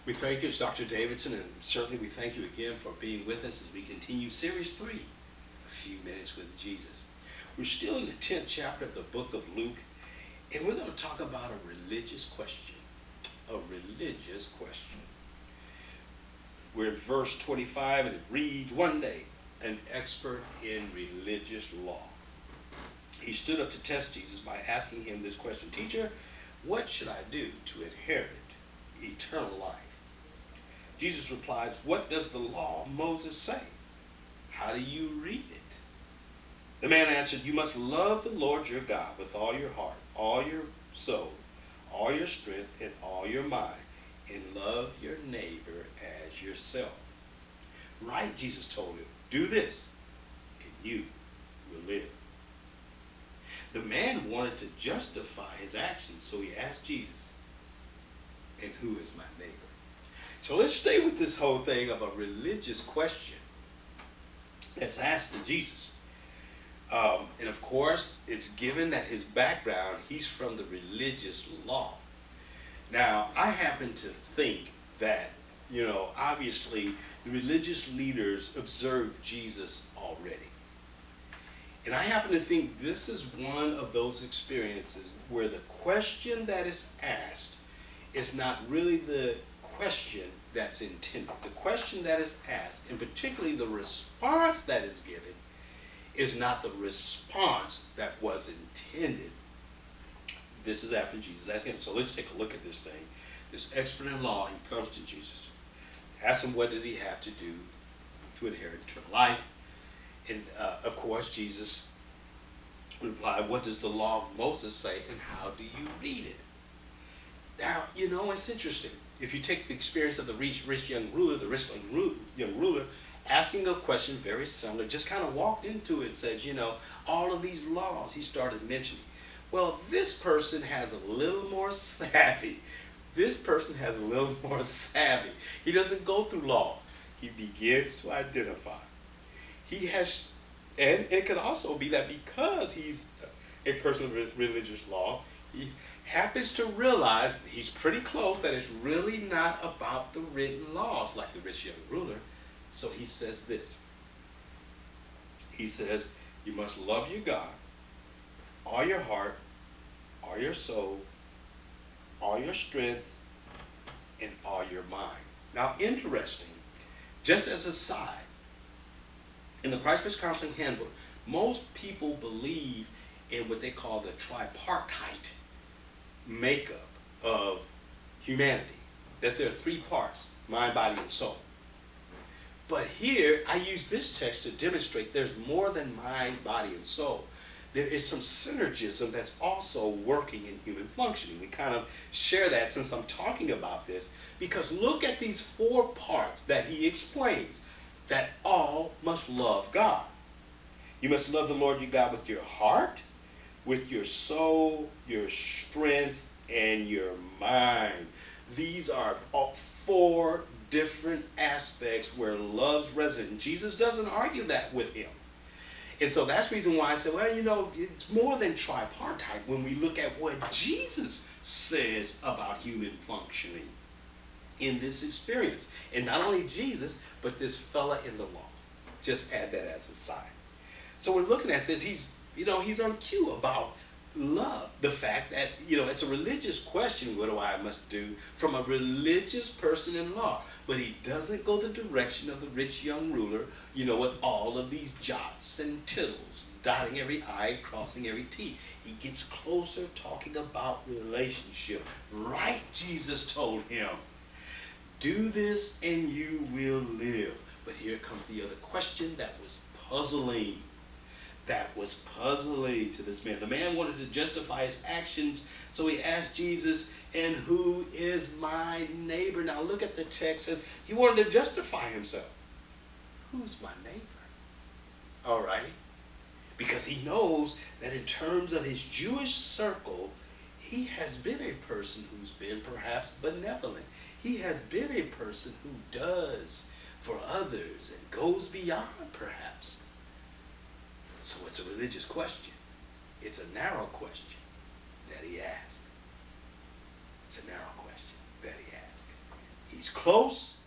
We thank you, it's Dr. Davidson, and certainly we thank you again for being with us as we continue Series 3, A Few Minutes with Jesus. We're still in the 10th chapter of the book of Luke, and we're going to talk about a religious question. A religious question. We're in verse 25, and it reads, "One day, an expert in religious law. He stood up to test Jesus by asking him this question, 'Teacher, what should I do to inherit eternal life?' Jesus replies, 'What does the law of Moses say? How do you read it?' The man answered, 'You must love the Lord your God with all your heart, all your soul, all your strength, and all your mind, and love your neighbor as yourself.' 'Right,' Jesus told him, 'do this, and you will live.' The man wanted to justify his actions, so he asked Jesus, 'And who is my neighbor?' So let's stay with this whole thing of a religious question that's asked to Jesus. And of course, it's given that his background, he's from the religious law. Now, I happen to think that, obviously the religious leaders observed Jesus already. And I happen to think this is one of those experiences where the question that is asked is not really the question that's intended. The question that is asked, and particularly the response that is given, is not the response that was intended. This is after Jesus asked him. So let's take a look at this thing. This expert in law, he comes to Jesus, asks him what does he have to do to inherit eternal life. And of course, Jesus replied, 'What does the law of Moses say, and how do you read it?' Now, it's interesting. If you take the experience of the rich young ruler, asking a question very similar, just kind of walked into it and said, all of these laws he started mentioning. Well, this person has a little more savvy. He doesn't go through laws. He begins to identify. He has, and it could also be that because he's a person of religious law, he happens to realize that he's pretty close, that it's really not about the written laws like the rich young ruler. So he says this. He says, you must love your God with all your heart, all your soul, all your strength, and all your mind. Now, interesting, just as a side, in the Christ-Based Counseling Handbook, most people believe in what they call the tripartite makeup of humanity, that there are three parts, mind, body, and soul. But here, I use this text to demonstrate there's more than mind, body, and soul. There is some synergism that's also working in human functioning. We kind of share that since I'm talking about this, because look at these four parts that he explains, that all must love God. You must love the Lord your God with your heart, with your soul, your strength, and your mind. These are all four different aspects where love's resident. Jesus doesn't argue that with him. And so that's the reason why I said, well, it's more than tripartite when we look at what Jesus says about human functioning in this experience. And not only Jesus, but this fella in the law. Just add that as a side. So we're looking at this, he's on cue about love. The fact that, it's a religious question, what do I must do, from a religious person in law. But he doesn't go the direction of the rich young ruler, with all of these jots and tittles, dotting every I, crossing every T. He gets closer, talking about relationship. Right, Jesus told him, do this and you will live. But here comes the other question that was puzzling. To this man. The man wanted to justify his actions, so he asked Jesus, and who is my neighbor? Now look at the text, it says he wanted to justify himself. Who's my neighbor? All right. Because he knows that in terms of his Jewish circle, he has been a person who's been perhaps benevolent. He has been a person who does for others and goes beyond perhaps. So it's a religious question. It's a narrow question that he asked. It's a narrow question that he asked. He's close